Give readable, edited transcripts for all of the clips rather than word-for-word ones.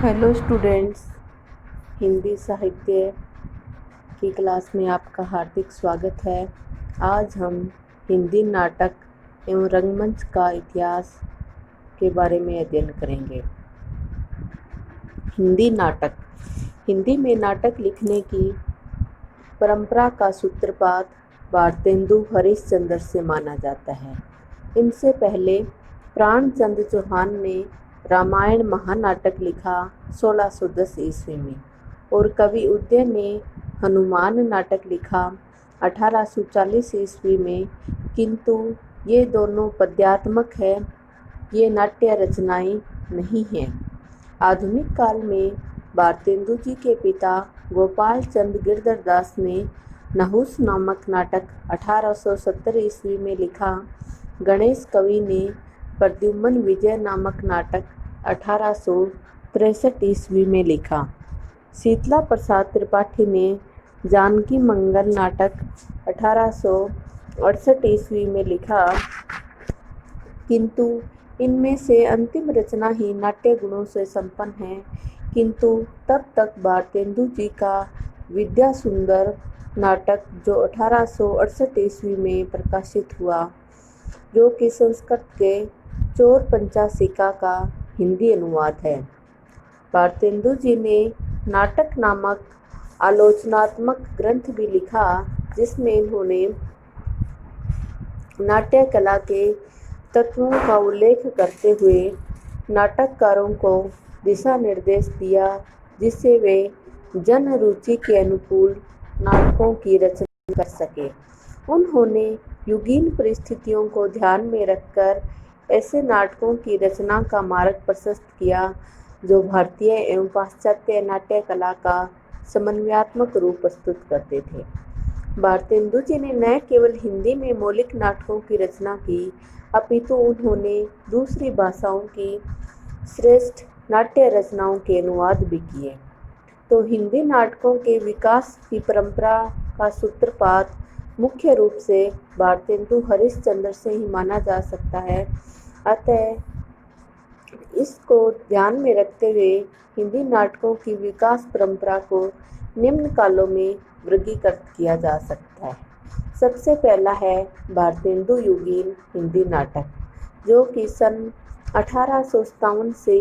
Hello students, Hindi साहित्य की class में आपका हार्दिक स्वागत है। आज हम हिंदी नाटक एवं रंगमंच का इतिहास के बारे में अध्ययन करेंगे। हिंदी नाटक। हिंदी में नाटक लिखने की परंपरा का सूत्रपात भारतेंदु हरिश्चंद्र से माना जाता है। इनसे पहले प्राणचंद्र चौहान ने रामायण महानाटक लिखा 1610 ईस्वी में और कवि उदय ने हनुमान नाटक लिखा 1840 ईस्वी में, किंतु ये दोनों पद्यात्मक है, ये नाट्य रचनाएं नहीं हैं। आधुनिक काल में भारतेंदु जी के पिता गोपाल चंद गिरधर दास ने नहुस नामक नाटक 1870 ईस्वी में लिखा। गणेश कवि ने प्रद्युम्न विजय नामक नाटक 1863 ईस्वी में लिखा। शीतला प्रसाद त्रिपाठी ने जानकी मंगल नाटक 1868 ईस्वी में लिखा, किंतु इनमें से अंतिम रचना ही नाट्य गुणों से संपन्न है। किंतु तब तक भारतेंदु जी का विद्या सुंदर नाटक जो 1868 ईस्वी में प्रकाशित हुआ, जो कि संस्कृत के चोर पंचाशिका का हिंदी अनुवाद है। भारतेंदु जी ने नाटक नामक आलोचनात्मक ग्रंथ भी लिखा, जिसमें इन्होंने नाट्य कला के तत्वों का उल्लेख करते हुए नाटककारों को दिशा निर्देश दिया, जिससे वे जन रुचि के अनुकूल नाटकों की रचना कर सके। उन्होंने युगीन परिस्थितियों को ध्यान में रखकर ऐसे नाटकों की रचना का मार्ग प्रशस्त किया, जो भारतीय एवं पाश्चात्य नाट्य कला का समन्वयात्मक रूप प्रस्तुत करते थे। भारतेंदु जी ने न केवल हिंदी में मौलिक नाटकों की रचना की, अपितु उन्होंने दूसरी भाषाओं की श्रेष्ठ नाट्य रचनाओं के अनुवाद भी किए। तो हिंदी नाटकों के विकास की परंपरा का सूत्रपात मुख्य रूप से भारतेंदु हरिश्चंद्र से ही माना जा सकता है। अतः इसको ध्यान में रखते हुए हिंदी नाटकों की विकास परंपरा को निम्न कालों में वर्गीकृत किया जा सकता है। सबसे पहला है भारतेंदु युगीन हिंदी नाटक, जो कि सन 1857 से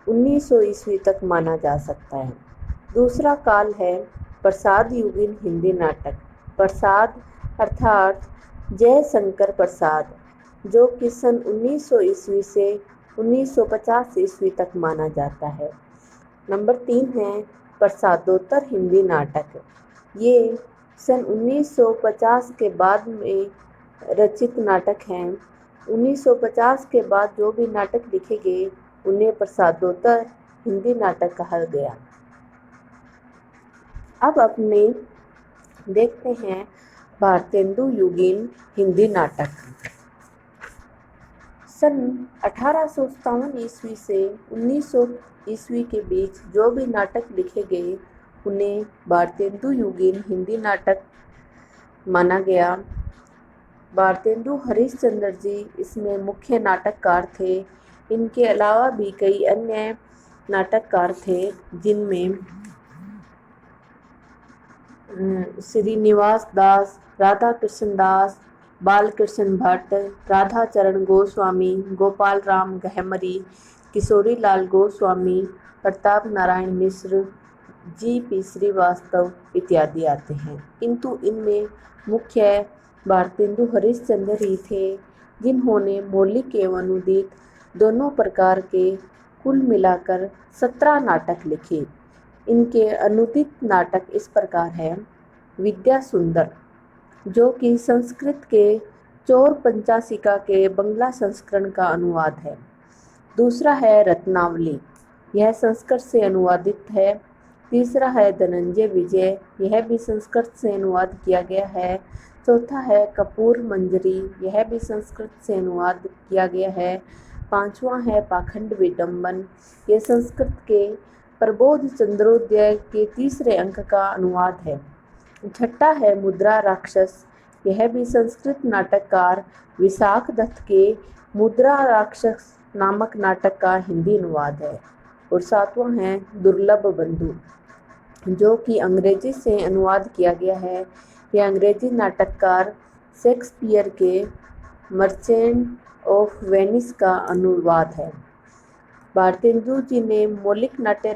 1900 ईस्वी तक माना जा सकता है। दूसरा काल है प्रसाद युगीन हिंदी नाटक। प्रसाद अर्थात जयशंकर प्रसाद, जो कि सन 1900 ईस्वी से 1950 ईस्वी तक माना जाता है। नंबर 3 है प्रसादोत्तर हिंदी नाटक। ये सन 1950 के बाद में रचित नाटक हैं। 1950 के बाद जो भी नाटक लिखे गए उन्हें प्रसादोत्तर हिंदी नाटक कहा गया। अब अपने देखते हैं भारतेंदु युगीन हिंदी नाटक। सन 1857 ईस्वी से 1900 ईस्वी के बीच जो भी नाटक लिखे गए उन्हें भारतेंदु युगीन हिंदी नाटक माना गया। भारतेंदु हरिश्चंद्र जी इसमें मुख्य नाटककार थे। इनके अलावा भी कई अन्य नाटककार थे, जिनमें श्रीनिवास दास, राधा कृष्ण दास, बालकृष्ण भट्ट, राधाचरण गोस्वामी, गोपाल राम गहमरी, किशोरी लाल गोस्वामी, प्रताप नारायण मिश्र, जी.पी. श्रीवास्तव इत्यादि आते हैं। किंतु इनमें मुख्य भारतेंदु हरिश्चंद्र ही थे, जिन्होंने मौलिक एवं अनुदित दोनों प्रकार के कुल मिलाकर 17 नाटक लिखे। इनके अनुदित नाटक इस प्रकार है। विद्या सुंदर, जो कि संस्कृत के चोर पंचाशिका के बंगला संस्करण का अनुवाद है। दूसरा है रत्नावली, यह संस्कृत से अनुवादित है। तीसरा है धनंजय विजय, यह भी संस्कृत से अनुवाद किया गया है। चौथा है कपूर मंजरी, यह भी संस्कृत से अनुवाद किया गया है। पांचवा है पाखंड विडंबन, यह संस्कृत के प्रबोध चंद्रोदय के तीसरे अंक का अनुवाद है। छठा है मुद्रा राक्षस, यह भी संस्कृत नाटककार विशाख दत्त के मुद्रा राक्षस नामक नाटक का हिंदी अनुवाद है। और सातवां है दुर्लभ बंधु, जो कि अंग्रेजी से अनुवाद किया गया है। यह अंग्रेजी नाटककार शेक्सपियर के मर्चेंट ऑफ वेनिस का अनुवाद है। भारतेंदु जी ने मौलिक नाट्य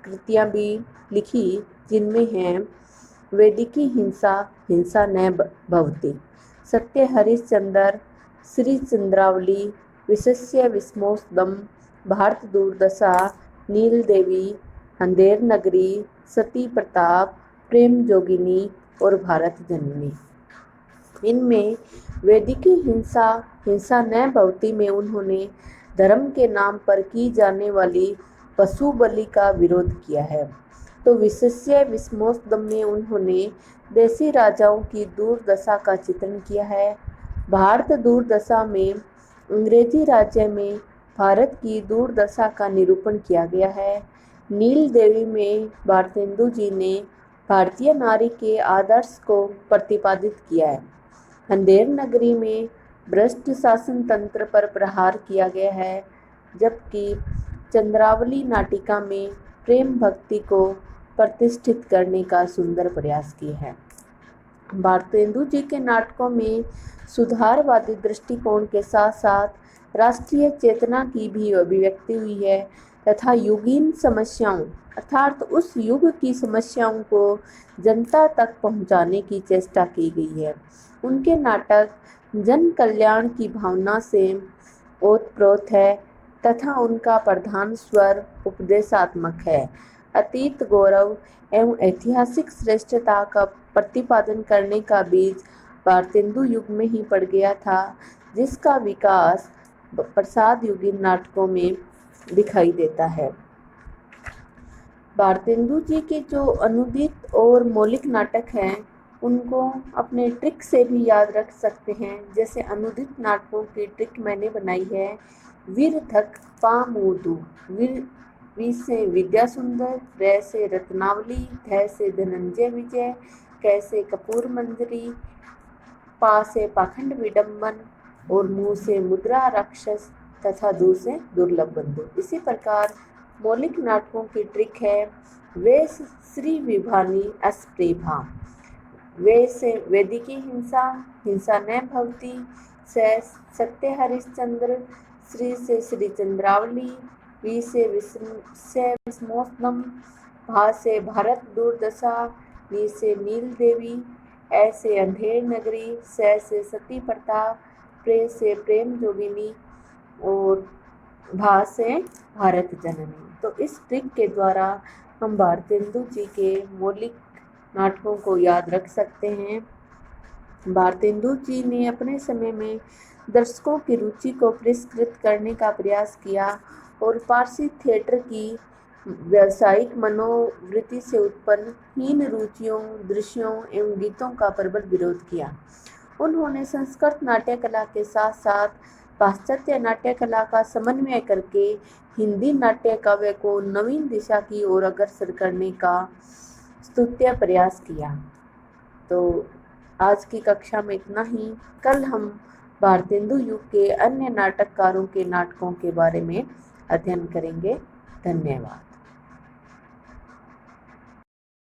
कृतियां भी लिखी, जिनमें हैं वेदिकी हिंसा, हिंसा न भवति, सत्य हरिश्चंद्र, श्री चंद्रावली, विशस्य विस्मोसदम, भारत दुर्दशा, नील देवी, अंधेर नगरी, सती प्रताप, प्रेम जोगिनी और भारत जननी। इनमें वेदिकी हिंसा, हिंसा न भवति में उन्होंने धर्म के नाम पर की जाने वाली पशु बलि का विरोध किया है। तो विशस्य विस्मोसदम में उन्होंने देसी राजाओं की दुर्दशा का चित्रण किया है। भारत दुर्दशा में अंग्रेजी राज्य में भारत की दुर्दशा का निरूपण किया गया है। नील देवी में भारतेंदु जी ने भारतीय नारी के आदर्श को प्रतिपादित किया है। अंधेर नगरी में भ्रष्ट शासन तंत्र पर प्रहार किया गया है, जबकि चंद्रावली नाटिका में प्रेम भक्ति को प्रतिष्ठित करने का सुंदर प्रयास किया है। भारतेंदु जी के नाटकों में सुधारवादी दृष्टिकोण के साथ साथ राष्ट्रीय चेतना की भी अभिव्यक्ति हुई है तथा युगीन समस्याओं अर्थात उस युग की समस्याओं को जनता तक पहुंचाने की चेष्टा की गई है। उनके नाटक जन कल्याण की भावना से ओतप्रोत है तथा उनका प्रधान स्वर उपदेशात्मक है। अतीत गौरव एवं ऐतिहासिक श्रेष्ठता का प्रतिपादन करने का बीज भारतेंदु युग में ही पड़ गया था, जिसका विकास प्रसाद युगीन नाटकों में दिखाई देता है। भारतेंदु जी के जो अनुदित और मौलिक नाटक हैं, उनको अपने ट्रिक से भी याद रख सकते हैं। जैसे अनुदित नाटकों की ट्रिक मैंने बनाई है। वीर धक पामुदु, वी से विद्या सुंदर, र से रत्नावली, ध से धनंजय विजय, क से कपूर मंजरी, पा से पाखंड विडंबन और मुँह से मुद्रा राक्षस तथा दू से दुर्लभ बंधु। इसी प्रकार मौलिक नाटकों की ट्रिक है वे श्री विभानी अस्प्रेभा, वे से वेदिकी हिंसा, हिंसा न भवति, से सत्य हरिश्चंद्र, श्री से श्री चंद्रावली, वी से विस्मोसदम, भा से भारत दुर्दशा, नी से नील देवी, ऐ से अंधेर नगरी, से सती प्रताप, प्रे से प्रेम जोगिनी और भा से भारत जननी। तो इस ट्रिक के द्वारा हम भारतेंदु जी के मौलिक नाटकों को याद रख सकते हैं। भारतेंदु जी ने अपने समय में दर्शकों की रुचि को पुरस्कृत करने का प्रयास किया और पारसी थिएटर की व्यावसायिक मनोवृत्ति से उत्पन्न हीन रुचियों, दृश्यों एवं गीतों का प्रबल विरोध किया। उन्होंने संस्कृत नाट्य कला के साथ साथ पाश्चात्य नाट्य कला का समन्वय करके हिंदी नाट्य काव्य को नवीन दिशा की ओर अग्रसर करने का स्तुत्य प्रयास किया। तो आज की कक्षा में इतना ही। कल हम भारतेंदु युग के अन्य नाटककारों के नाटकों के बारे में अध्ययन करेंगे। धन्यवाद।